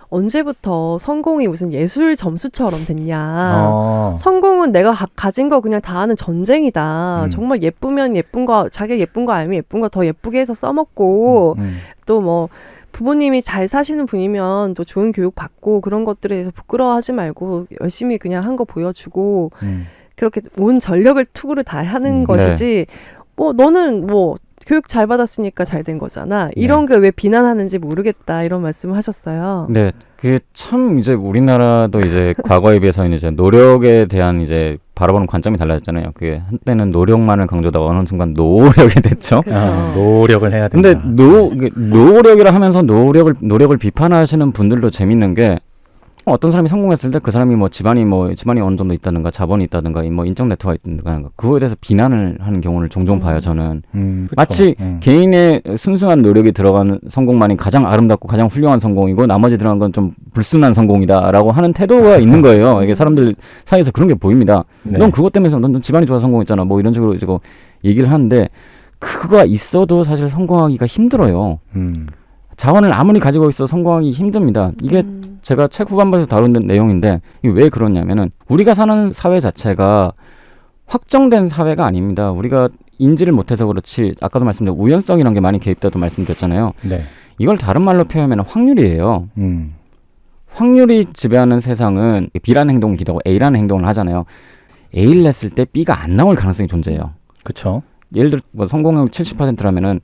언제부터 성공이 무슨 예술 점수처럼 됐냐. 성공은 내가 가진 거 그냥 다 하는 전쟁이다. 정말 예쁘면 예쁜 거, 자기가 예쁜 거 알면 예쁜 거 더 예쁘게 해서 써먹고 또 뭐 부모님이 잘 사시는 분이면 또 좋은 교육 받고 그런 것들에 대해서 부끄러워하지 말고 열심히 그냥 한 거 보여주고 그렇게 온 전력을 투구를 다 하는 것이지 뭐 너는 뭐 교육 잘 받았으니까 잘 된 거잖아. 이런 게 왜 비난하는지 모르겠다. 이런 말씀을 하셨어요. 네. 그게 참 이제 우리나라도 이제 과거에 비해서는 이제 노력에 대한 이제 바라보는 관점이 달라졌잖아요. 그게 한때는 노력만을 강조하다가 어느 순간 노력이 됐죠. 노력을 해야 된다. 근데 노력이라 하면서 노력을 비판하시는 분들도 재밌는 게 어떤 사람이 성공했을 때 그 사람이 집안이 어느 정도 있다든가 자본이 있다든가 뭐 인적 네트워크가 있다든가 그거에 대해서 비난을 하는 경우를 종종 봐요. 저는 마치 개인의 순수한 노력이 들어간 성공만이 가장 아름답고 가장 훌륭한 성공이고 나머지 들어간 건 좀 불순한 성공이다라고 하는 태도가 있는 거예요. 이게 사람들 사이에서 그런 게 보입니다. 넌 그것 때문에 넌 집안이 좋아서 성공했잖아. 뭐 이런 식으로 얘기를 하는데 그거가 있어도 사실 성공하기가 힘들어요. 자원을 아무리 가지고 있어도 성공하기 힘듭니다. 이게 제가 책 후반부에서 다룬 내용인데 이게 왜 그러냐면은 우리가 사는 사회 자체가 확정된 사회가 아닙니다. 우리가 인지를 못해서 그렇지 아까도 말씀드린 우연성이라는 게 많이 개입돼도 말씀드렸잖아요. 이걸 다른 말로 표현하면 확률이에요. 확률이 지배하는 세상은 B라는 행동을 기대하고 A라는 행동을 하잖아요. A를 했을 때 B가 안 나올 가능성이 존재해요. 그렇죠. 예를 들어 성공률 70%라면은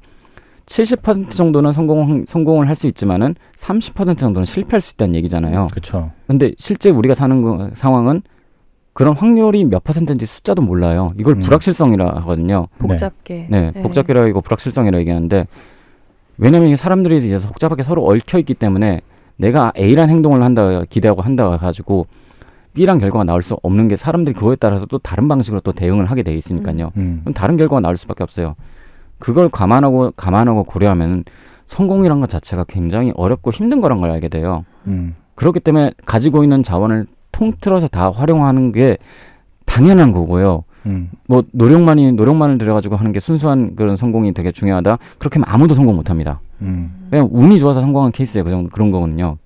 70% 정도는 성공을 할 수 있지만은 30% 정도는 실패할 수 있다는 얘기잖아요. 그렇죠. 근데 실제 우리가 사는 상황은 그런 확률이 몇 퍼센트인지 숫자도 몰라요. 이걸 불확실성이라 하거든요. 복잡게. 복잡게라고 하고 불확실성이라고 얘기하는데 왜냐면 사람들이 이제 복잡하게 서로 얽혀 있기 때문에 내가 A란 행동을 한다 기대하고 한다 가지고 B란 결과가 나올 수 없는 게 사람들이 그거에 따라서 또 다른 방식으로 또 대응을 하게 돼 있으니까요. 그럼 다른 결과가 나올 수밖에 없어요. 그걸 감안하고 고려하면 성공이란 것 자체가 굉장히 어렵고 힘든 거란 걸 알게 돼요. 그렇기 때문에 가지고 있는 자원을 통틀어서 다 활용하는 게 당연한 거고요. 뭐 노력만을 들여가지고 하는 게 순수한 그런 성공이 되게 중요하다. 그렇게 하면 아무도 성공 못합니다. 그냥 운이 좋아서 성공한 케이스예요. 그런 거거든요.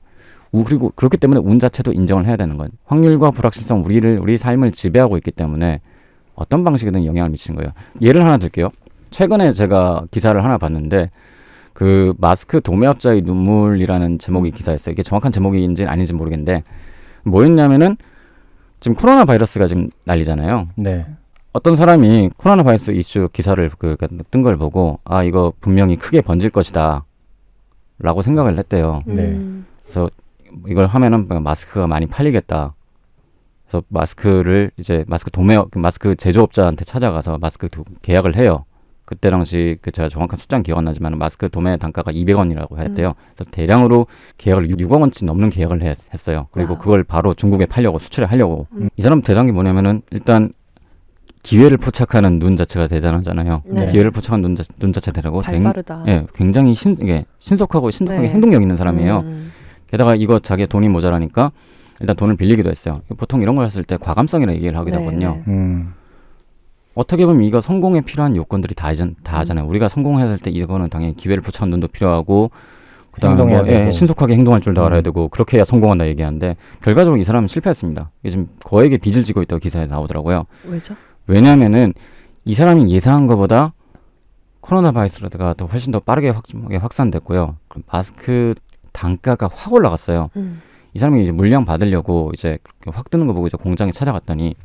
그리고 그렇기 때문에 운 자체도 인정을 해야 되는 거예요. 확률과 불확실성 우리 삶을 지배하고 있기 때문에 어떤 방식이든 영향을 미치는 거예요. 예를 하나 들게요. 최근에 제가 기사를 하나 봤는데 그 마스크 도매업자의 눈물이라는 제목의 기사였어요. 이게 정확한 제목인지 아닌지 모르겠는데 뭐였냐면은 지금 코로나 바이러스가 지금 난리잖아요. 어떤 사람이 코로나 바이러스 이슈 기사를 뜬 걸 보고 이거 분명히 크게 번질 것이다 라고 생각을 했대요. 그래서 이걸 하면은 마스크가 많이 팔리겠다. 그래서 마스크 제조업자한테 찾아가서 마스크 계약을 해요. 그때 당시 제가 정확한 숫자는 기억 안 나지만 마스크 도매 단가가 200원이라고 했대요. 그래서 대량으로 계약을 6억 원치 넘는 계약을 했어요. 그리고 그걸 바로 중국에 팔려고 수출을 하려고. 이 사람 대단한 게 뭐냐면은 일단 기회를 포착하는 눈 자체가 대단하잖아요. 기회를 포착하는 눈 자체가 대단하고 발빠르다. 굉장히 신속하게 행동력 있는 사람이에요. 게다가 이거 자기 돈이 모자라니까 일단 돈을 빌리기도 했어요. 보통 이런 걸 했을 때 과감성이라는 얘기를 하기도 하거든요. 어떻게 보면 이거 성공에 필요한 요건들이 다 하잖아요. 우리가 성공해야 될 때 이거는 당연히 기회를 포착하는 눈도 필요하고 그다음에 신속하게 행동할 줄도 알아야 되고 그렇게 해야 성공한다 얘기하는데 결과적으로 이 사람은 실패했습니다. 이게 지금 거액의 빚을 지고 있다고 기사에 나오더라고요. 왜죠? 왜냐하면은 이 사람이 예상한 것보다 코로나 바이러스가 더 훨씬 더 빠르게 확산됐고요. 마스크 단가가 확 올라갔어요. 이 사람이 이제 물량 받으려고 이제 확 뜨는 거 보고 이제 공장에 찾아갔더니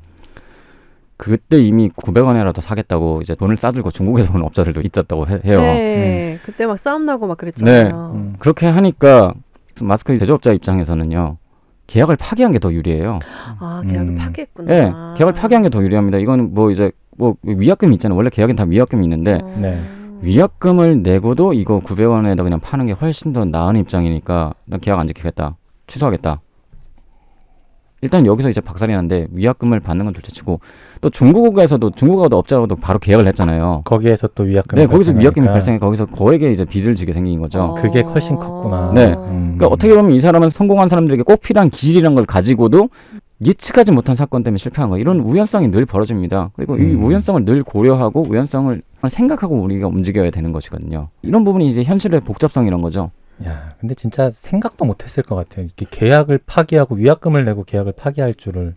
그때 이미 900원이라도 사겠다고 이제 돈을 싸들고 중국에서 온 업자들도 있었다고 해요. 그때 막 싸움 나고 막 그랬잖아요. 그렇게 하니까 마스크 제조업자 입장에서는요. 계약을 파기한 게 더 유리해요. 계약을 파기했구나. 계약을 파기한 게 더 유리합니다. 이거는 위약금이 있잖아요. 원래 계약엔 다 위약금이 있는데 위약금을 내고도 이거 900원에다 그냥 파는 게 훨씬 더 나은 입장이니까 난 계약 안 지키겠다. 취소하겠다. 일단 여기서 이제 박살이 났는데 위약금을 받는 건 둘째치고 또 중국에서도 업자도 바로 계약을 했잖아요. 거기에서 또 위약금이 거기서 위약금이 발생해 거기서 거액의 이제 빚을 지게 생긴 거죠. 그게 훨씬 컸구나. 그러니까 어떻게 보면 이 사람은 성공한 사람들에게 꼭 필요한 기질이라는 걸 가지고도 예측하지 못한 사건 때문에 실패한 거. 이런 우연성이 늘 벌어집니다. 그리고 이 우연성을 늘 고려하고 우연성을 생각하고 우리가 움직여야 되는 것이거든요. 이런 부분이 이제 현실의 복잡성 이런 거죠. 야, 근데 진짜 생각도 못했을 것 같아요. 이렇게 계약을 파기하고 위약금을 내고 계약을 파기할 줄을.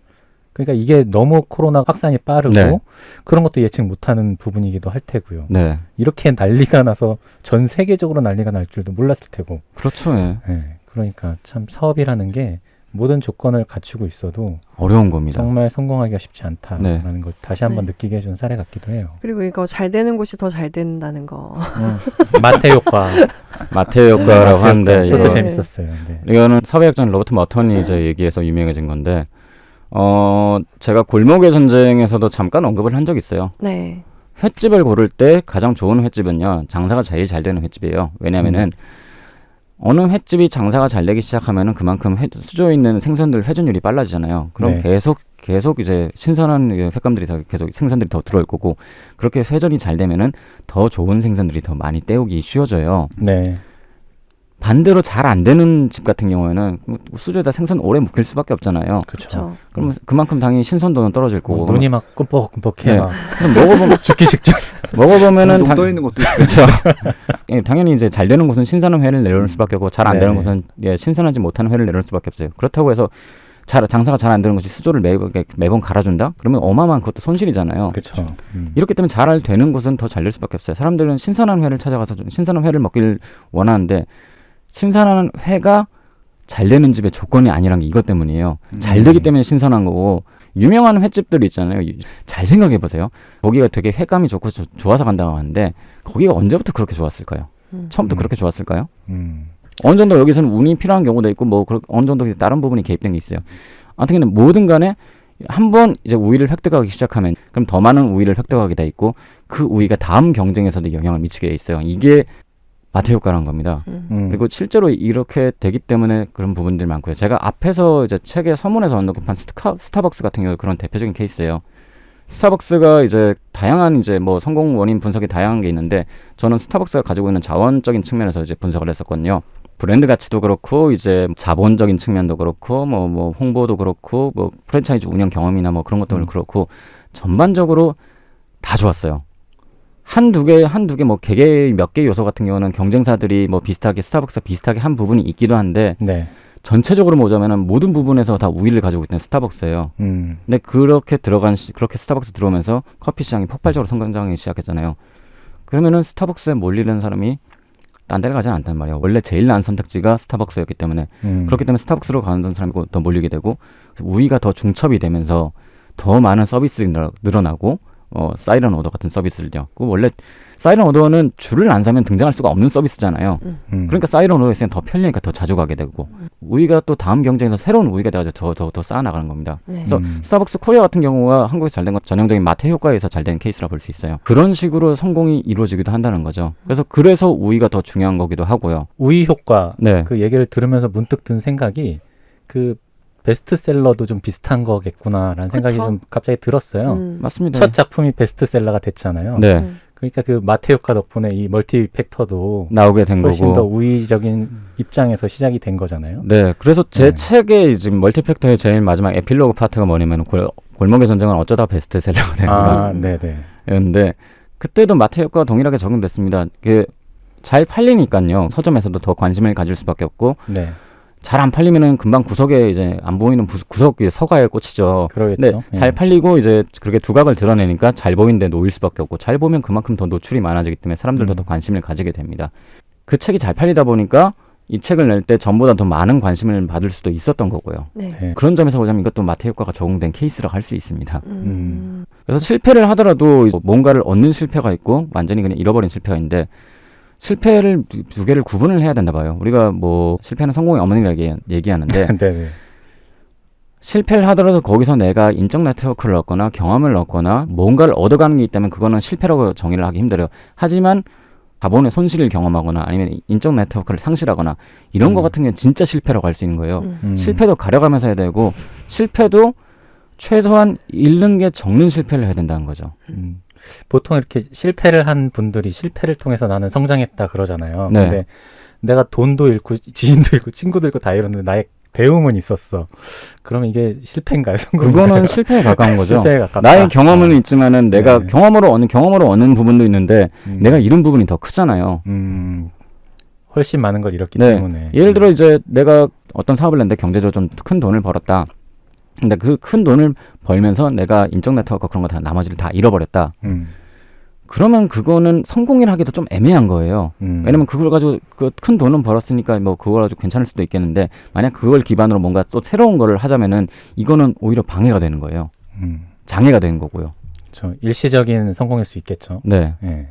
그러니까 이게 너무 코로나 확산이 빠르고 네. 그런 것도 예측 못하는 부분이기도 할 테고요. 네. 이렇게 난리가 나서 전 세계적으로 난리가 날 줄도 몰랐을 테고. 그렇죠. 예. 네, 그러니까 참 사업이라는 게 모든 조건을 갖추고 있어도 어려운 겁니다. 정말 성공하기가 쉽지 않다라는 네. 걸 다시 한번 네. 느끼게 해준 사례 같기도 해요. 그리고 이거 잘 되는 곳이 더 잘 된다는 거. 마태 효과. 마태 효과라고 하는데 그것도 이거, 네. 재밌었어요. 네. 이거는 사회학자 로버트 머턴이 이제 얘기해서 유명해진 건데 제가 골목의 전쟁에서도 잠깐 언급을 한 적이 있어요. 네. 횟집을 고를 때 가장 좋은 횟집은요, 장사가 제일 잘 되는 횟집이에요. 왜냐하면은 어느 횟집이 장사가 잘 되기 시작하면은 그만큼 수조 있는 생선들 회전율이 빨라지잖아요. 그럼 네. 계속 이제 신선한 횟감들이 더 계속 생선들이 더 들어올 거고, 그렇게 회전이 잘 되면은 더 좋은 생선들이 더 많이 떼오기 쉬워져요. 네. 반대로 잘 안 되는 집 같은 경우에는 수조에다 생선 오래 묵힐 수밖에 없잖아요. 그렇죠. 그렇죠. 그럼 그만큼 당연히 신선도는 떨어질 거고. 눈이 막 끔뻑끔뻑해. 네. 막 그래서 먹어보면 죽기 직전. 먹어보면은 묻어 있는 것도 있고. 그렇죠. 예, 당연히 이제 잘 되는 곳은 신선한 회를 내려올 수밖에 없고 잘 안 되는 네. 곳은 신선하지 못한 회를 내려올 수밖에 없어요. 그렇다고 해서 장사가 잘 안 되는 곳이 수조를 매번 갈아준다? 그러면 어마어마한 그것도 손실이잖아요. 그렇죠. 이렇기 때문에 잘 되는 곳은 더 잘 될 수밖에 없어요. 사람들은 신선한 회를 찾아가서 신선한 회를 먹길 원하는데 신선한 회가 잘 되는 집의 조건이 아니란 게 이것 때문이에요. 잘 되기 때문에 신선한 거고, 유명한 횟집들이 있잖아요. 잘 생각해 보세요. 거기가 되게 횟감이 좋고 좋아서 간다고 하는데 거기가 언제부터 그렇게 좋았을까요? 처음부터 그렇게 좋았을까요? 어느 정도 여기서는 운이 필요한 경우도 있고 뭐 어느 정도 다른 부분이 개입된 게 있어요. 아무튼 뭐든 간에 한번 이제 우위를 획득하기 시작하면 그럼 더 많은 우위를 획득하게 돼 있고 그 우위가 다음 경쟁에서도 영향을 미치게 돼 있어요. 이게 마태 효과라는 겁니다. 그리고 실제로 이렇게 되기 때문에 그런 부분들이 많고요. 제가 앞에서 이제 책의 서문에서 언급한 스타벅스 같은 경우 그런 대표적인 케이스예요. 스타벅스가 이제 다양한 이제 뭐 성공 원인 분석이 다양한 게 있는데 저는 스타벅스가 가지고 있는 자원적인 측면에서 이제 분석을 했었거든요. 브랜드 가치도 그렇고 이제 자본적인 측면도 그렇고 뭐 홍보도 그렇고 뭐 프랜차이즈 운영 경험이나 뭐 그런 것들 그렇고 전반적으로 다 좋았어요. 한두 개 뭐 개개 몇 개 요소 같은 경우는 경쟁사들이 뭐 비슷하게 스타벅스가 비슷하게 한 부분이 있기도 한데 네. 전체적으로 보자면은 모든 부분에서 다 우위를 가지고 있는 스타벅스예요. 근데 그렇게 스타벅스 들어오면서 커피 시장이 폭발적으로 성장하기 시작했잖아요. 그러면은 스타벅스에 몰리는 사람이 딴 데를 가지 않단 말이에요. 원래 제일 나은 선택지가 스타벅스였기 때문에 그렇기 때문에 스타벅스로 가는 사람이 더 몰리게 되고 우위가 더 중첩이 되면서 더 많은 서비스가 늘어나고 사이렌 오더 같은 서비스를요. 원래 사이렌 오더는 줄을 안 사면 등장할 수가 없는 서비스잖아요. 그러니까 사이렌 오더가 있으면 더 편리하니까 더 자주 가게 되고 우위가 또 다음 경쟁에서 새로운 우위가 돼가지고 더 쌓아나가는 겁니다. 네. 그래서 스타벅스 코리아 같은 경우가 한국에서 잘 된 건 전형적인 마태 효과에서 잘 된 케이스라 볼 수 있어요. 그런 식으로 성공이 이루어지기도 한다는 거죠. 그래서 우위가 더 중요한 거기도 하고요. 우위 효과. 네. 그 얘기를 들으면서 문득 든 생각이 그 베스트셀러도 좀 비슷한 거겠구나라는 생각이 좀 갑자기 들었어요. 맞습니다. 첫 작품이 베스트셀러가 됐잖아요. 네. 그러니까 그 마태 효과 덕분에 이 멀티 팩터도 나오게 된 훨씬 더 거고. 우위적인 입장에서 시작이 된 거잖아요. 네. 그래서 제 네. 책의 지금 멀티팩터의 제일 마지막 에필로그 파트가 뭐냐면 골목의 전쟁은 어쩌다 베스트셀러가 된 거예요. 네네. 였는데 그때도 마태 효과와 동일하게 적용됐습니다. 잘 팔리니까요. 서점에서도 더 관심을 가질 수밖에 없고 네. 잘 안 팔리면은 금방 구석에 이제 안 보이는 구석 서가에 꽂히죠. 그러겠죠. 근데 잘 팔리고 이제 그렇게 두각을 드러내니까 잘 보이는데 놓일 수밖에 없고 잘 보면 그만큼 더 노출이 많아지기 때문에 사람들도 더 관심을 가지게 됩니다. 그 책이 잘 팔리다 보니까 이 책을 낼 때 전보다 더 많은 관심을 받을 수도 있었던 거고요. 네. 네. 그런 점에서 보자면 이것도 마태 효과가 적용된 케이스라고 할 수 있습니다. 그래서 실패를 하더라도 뭔가를 얻는 실패가 있고 완전히 그냥 잃어버린 실패가 있는데 실패를 두 개를 구분을 해야 된다 봐요. 우리가 뭐 실패는 성공의 어머니라고 얘기하는데 네네. 실패를 하더라도 거기서 내가 인적 네트워크를 얻거나 경험을 얻거나 뭔가를 얻어가는 게 있다면 그거는 실패라고 정의를 하기 힘들어요. 하지만 자본의 손실을 경험하거나 아니면 인적 네트워크를 상실하거나 이런 거 같은 게 진짜 실패라고 할 수 있는 거예요. 실패도 가려가면서 해야 되고 실패도 최소한 잃는 게 적는 실패를 해야 된다는 거죠. 보통 이렇게 실패를 한 분들이 실패를 통해서 나는 성장했다 그러잖아요. 네. 근데 내가 돈도 잃고 지인도 잃고 친구도 잃고 다 잃었는데 나의 배움은 있었어. 그러면 이게 실패인가요? 성공인가요? 그거는 실패에 가까운 거죠. 실패에 가깝다. 나의 경험은 있지만은 내가 네. 경험으로 얻는 부분도 있는데 내가 잃은 부분이 더 크잖아요. 훨씬 많은 걸 잃었기 네. 때문에. 예를 들어 이제 내가 어떤 사업을 했는데 경제적으로 좀 큰 돈을 벌었다. 근데 그 큰 돈을 벌면서 내가 인적 네트워크 그런 거 다 나머지를 다 잃어버렸다. 그러면 그거는 성공이라 하기도 좀 애매한 거예요. 왜냐면 그걸 가지고 그 큰 돈은 벌었으니까 뭐 그걸 가지고 괜찮을 수도 있겠는데 만약 그걸 기반으로 뭔가 또 새로운 거를 하자면은 이거는 오히려 방해가 되는 거예요. 장애가 되는 거고요. 그렇죠. 일시적인 성공일 수 있겠죠. 네. 네.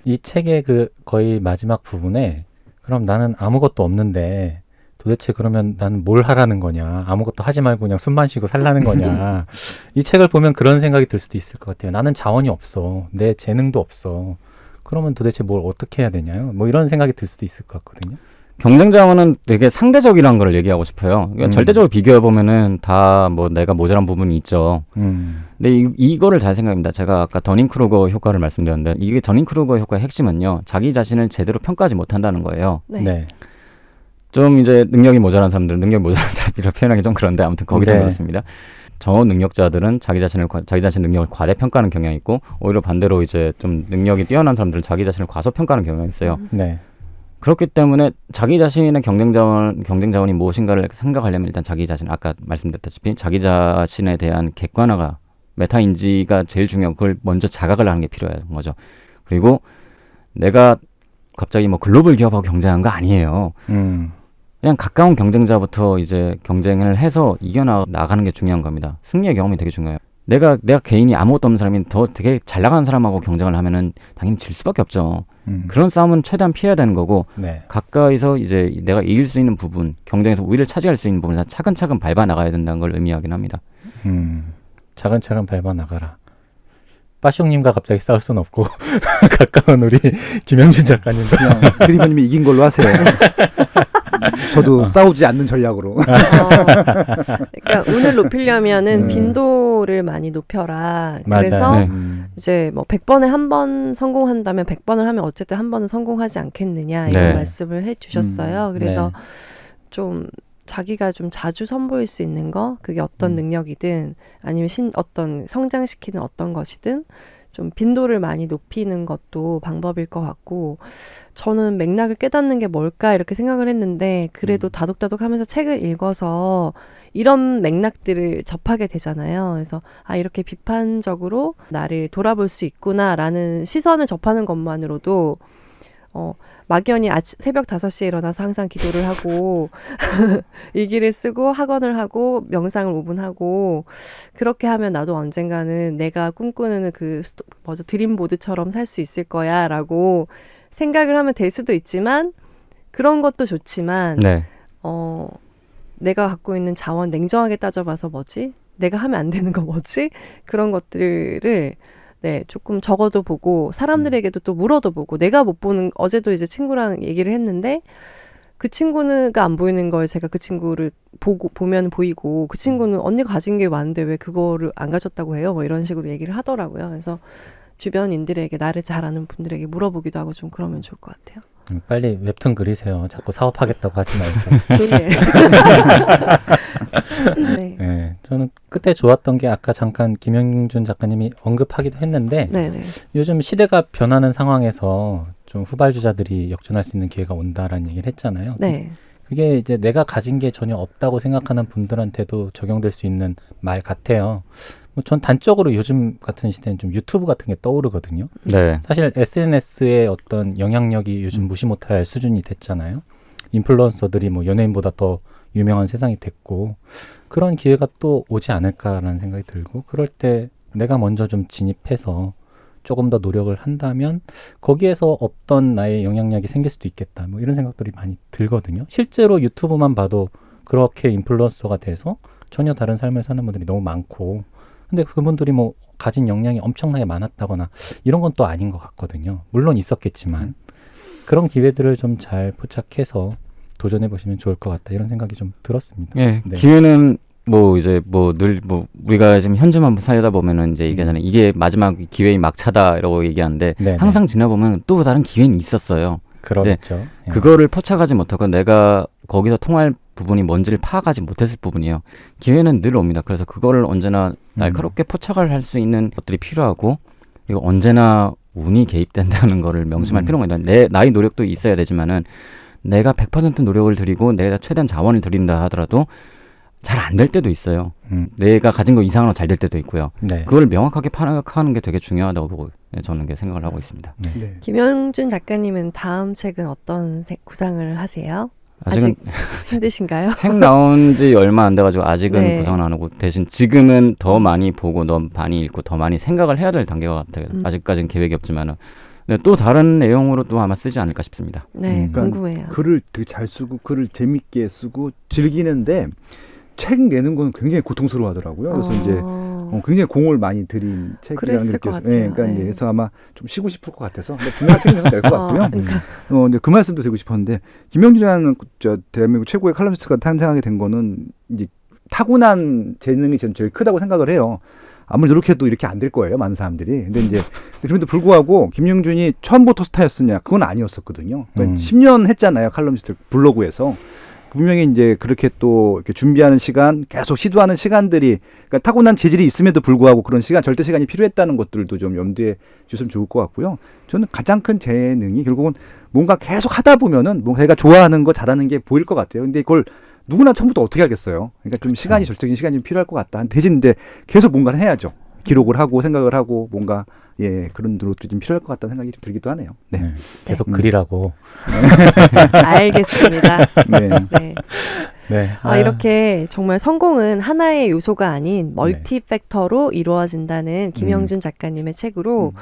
이 책의 그 거의 마지막 부분에 그럼 나는 아무것도 없는데 도대체 그러면 나는 뭘 하라는 거냐. 아무것도 하지 말고 그냥 숨만 쉬고 살라는 거냐. 이 책을 보면 그런 생각이 들 수도 있을 것 같아요. 나는 자원이 없어. 내 재능도 없어. 그러면 도대체 뭘 어떻게 해야 되냐요? 뭐 이런 생각이 들 수도 있을 것 같거든요. 경쟁 자원은 되게 상대적이라는 걸 얘기하고 싶어요. 그러니까 절대적으로 비교해 보면은 다 뭐 내가 모자란 부분이 있죠. 근데 이거를 잘 생각합니다. 제가 아까 더닝크루거 효과를 말씀드렸는데 이게 더닝크루거 효과의 핵심은요. 자기 자신을 제대로 평가하지 못한다는 거예요. 네. 좀 이제 능력이 모자란 사람들은 능력이 모자란 사람이라고 표현하기 좀 그런데 아무튼 거기서 네. 그렇습니다. 저능력자들은 자기 자신 능력을 과대평가하는 경향이 있고 오히려 반대로 이제 좀 능력이 뛰어난 사람들은 자기 자신을 과소평가하는 경향이 있어요. 네. 그렇기 때문에 자기 자신의 경쟁 자원이 무엇인가를 생각하려면 일단 자기 자신 아까 말씀드렸다시피 자기 자신에 대한 객관화가 메타 인지가 제일 중요하고 그걸 먼저 자각을 하는 게 필요한 거죠. 그리고 내가 갑자기 뭐 글로벌 기업하고 경쟁한 거 아니에요. 그냥 가까운 경쟁자부터 이제 경쟁을 해서 이겨나가는 게 중요한 겁니다. 승리의 경험이 되게 중요해요. 내가 개인이 아무것도 없는 사람이 더 되게 잘 나가는 사람하고 경쟁을 하면은 당연히 질 수밖에 없죠. 그런 싸움은 최대한 피해야 되는 거고 네. 가까이서 이제 내가 이길 수 있는 부분, 경쟁에서 우위를 차지할 수 있는 부분을 차근차근 밟아 나가야 된다는 걸 의미하긴 합니다. 차근차근 밟아 나가라. 빠숑님과 갑자기 싸울 순 없고 가까운 우리 김영준 작가님 그냥 드리버님이 이긴 걸로 하세요. 저도 싸우지 않는 전략으로. 그러니까 운을 높이려면은 빈도를 많이 높여라. 그래서 맞아요. 이제 뭐 100번에 한 번 성공한다면 100번을 하면 어쨌든 한 번은 성공하지 않겠느냐 이런 네. 말씀을 해주셨어요. 그래서 좀 자기가 좀 자주 선보일 수 있는 거 그게 어떤 능력이든 아니면 어떤 성장시키는 어떤 것이든 좀 빈도를 많이 높이는 것도 방법일 것 같고 저는 맥락을 깨닫는 게 뭘까 이렇게 생각을 했는데 그래도 다독다독 하면서 책을 읽어서 이런 맥락들을 접하게 되잖아요. 그래서 이렇게 비판적으로 나를 돌아볼 수 있구나라는 시선을 접하는 것만으로도 막연히 새벽 5시에 일어나서 항상 기도를 하고 일기를 쓰고 학원을 하고 명상을 5분 하고 그렇게 하면 나도 언젠가는 내가 꿈꾸는 드림보드처럼 살 수 있을 거야 라고 생각을 하면 될 수도 있지만 그런 것도 좋지만 네. 내가 갖고 있는 자원 냉정하게 따져봐서 뭐지? 내가 하면 안 되는 거 뭐지? 그런 것들을 조금 적어도 보고 사람들에게도 또 물어도 보고 내가 못 보는 어제도 이제 친구랑 얘기를 했는데 그 친구가 안 보이는 걸 제가 그 친구를 보면 보이고 그 친구는 언니가 가진 게 많은데 왜 그거를 안 가졌다고 해요? 뭐 이런 식으로 얘기를 하더라고요. 그래서 주변인들에게 나를 잘 아는 분들에게 물어보기도 하고 좀 그러면 좋을 것 같아요. 빨리 웹툰 그리세요. 자꾸 사업하겠다고 하지 말고. 조용히 해. 네. 네, 저는 그때 좋았던 게 아까 잠깐 김영준 작가님이 언급하기도 했는데 네네. 요즘 시대가 변하는 상황에서 좀 후발주자들이 역전할 수 있는 기회가 온다라는 얘기를 했잖아요. 네. 그게 이제 내가 가진 게 전혀 없다고 생각하는 분들한테도 적용될 수 있는 말 같아요. 전 단적으로 요즘 같은 시대는 좀 유튜브 같은 게 떠오르거든요. 네. 사실 SNS의 어떤 영향력이 요즘 무시 못할 수준이 됐잖아요. 인플루언서들이 뭐 연예인보다 더 유명한 세상이 됐고 그런 기회가 또 오지 않을까라는 생각이 들고 그럴 때 내가 먼저 좀 진입해서 조금 더 노력을 한다면 거기에서 없던 나의 영향력이 생길 수도 있겠다. 뭐 이런 생각들이 많이 들거든요. 실제로 유튜브만 봐도 그렇게 인플루언서가 돼서 전혀 다른 삶을 사는 분들이 너무 많고 근데 그분들이 뭐 가진 역량이 엄청나게 많았다거나 이런 건 또 아닌 것 같거든요. 물론 있었겠지만 그런 기회들을 좀 잘 포착해서 도전해 보시면 좋을 것 같다 이런 생각이 좀 들었습니다. 네. 네. 기회는 늘 우리가 지금 현재만 살다 보면은 이제 이게 마지막 기회의 막차다 이러고 얘기하는데 네네. 항상 지나보면 또 다른 기회는 있었어요. 그러겠죠. 네. 그거를 포착하지 못하고 내가 거기서 통할 부분이 뭔지를 파악하지 못했을 부분이에요. 기회는 늘 옵니다. 그래서 그거를 언제나 날카롭게 포착을 할 수 있는 것들이 필요하고 그리고 언제나 운이 개입된다는 거를 명심할 필요가 있는데 나의 노력도 있어야 되지만은 내가 100% 노력을 들이고 내가 최대한 자원을 들인다 하더라도 잘 안 될 때도 있어요. 내가 가진 거 이상으로 잘 될 때도 있고요. 네. 그걸 명확하게 파악하는 게 되게 중요하다고 보고 저는 생각을 하고 있습니다. 네. 김영준 작가님은 다음 책은 어떤 구상을 하세요? 아직은 아직 힘드신가요? 책 나온 지 얼마 안 돼가지고 아직은 네. 구상은 안 하고 대신 지금은 더 많이 보고 더 많이 읽고 더 많이 생각을 해야 될 단계가 같아요. 아직까지는 계획이 없지만은 네, 또 다른 내용으로 또 아마 쓰지 않을까 싶습니다. 네, 그러니까 궁금해요. 글을 되게 잘 쓰고 글을 재밌게 쓰고 즐기는데 책 내는 건 굉장히 고통스러워하더라고요. 그래서 이제 굉장히 공을 많이 들인 책이라는 그랬을 것 느껴서, 같아요. 예, 그러니까 네. 이제 그래서 아마 좀 쉬고 싶을 것 같아서 근데 분명한 책을 낼 것 같고요. 그러니까. 이제 그 말씀도 드리고 싶었는데 김영준이라는 저 대한민국 최고의 칼럼니스트가 탄생하게 된 거는 이제 타고난 재능이 저는 제일 크다고 생각을 해요. 아무리 노력해도 이렇게 안 될 거예요, 많은 사람들이. 근데 이제 그럼에도 불구하고 김영준이 처음부터 스타였으냐? 그건 아니었었거든요. 그러니까 10년 했잖아요, 칼럼니스트 블로그에서. 분명히 이제 그렇게 또 이렇게 준비하는 시간, 계속 시도하는 시간들이, 그러니까 타고난 재질이 있음에도 불구하고 그런 시간, 절대 시간이 필요했다는 것들도 좀 염두에 주시면 좋을 것 같고요. 저는 가장 큰 재능이 결국은 뭔가 계속 하다 보면은 뭔가 제가 좋아하는 거 잘하는 게 보일 것 같아요. 근데 그걸 누구나 처음부터 어떻게 하겠어요? 그러니까 좀 시간이 절대적인 시간이 좀 필요할 것 같다. 대신 근데 계속 뭔가를 해야죠. 기록을 하고 생각을 하고 뭔가 그런 노력들이 좀 필요할 것 같다는 생각이 좀 들기도 하네요. 네. 네. 계속 글이라고. 알겠습니다. 네. 네. 네. 이렇게 정말 성공은 하나의 요소가 아닌 멀티 팩터로 이루어진다는 김영준 작가님의 책으로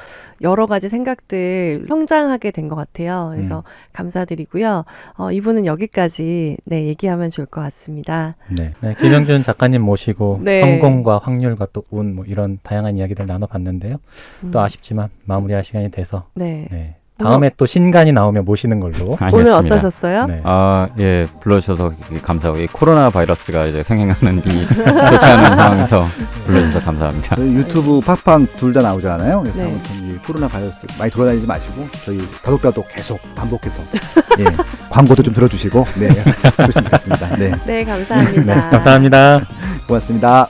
여러 가지 생각들 성장하게 된 것 같아요. 그래서 감사드리고요. 이분은 여기까지 얘기하면 좋을 것 같습니다. 네. 네. 김영준 작가님 모시고 네. 성공과 확률과 또 운 뭐 이런 다양한 이야기들 나눠봤는데요. 또 아쉽지만 마무리할 시간이 돼서 네. 네. 다음에 또 신간이 나오면 모시는 걸로. 오늘 알겠습니다. 어떠셨어요? 네. 예, 불러주셔서 감사하고, 이 코로나 바이러스가 이제 횡행하는 이 좋지 않은 상황에서 불러주셔서 감사합니다. 저희 유튜브 팟빵 둘 다 나오잖아요. 그래서 네. 아무튼 이 코로나 바이러스 많이 돌아다니지 마시고 저희 다독다독 계속 반복해서 광고도 좀 들어주시고 그러시면 좋겠습니다. 네, 네, 감사합니다. 네. 감사합니다. 고맙습니다.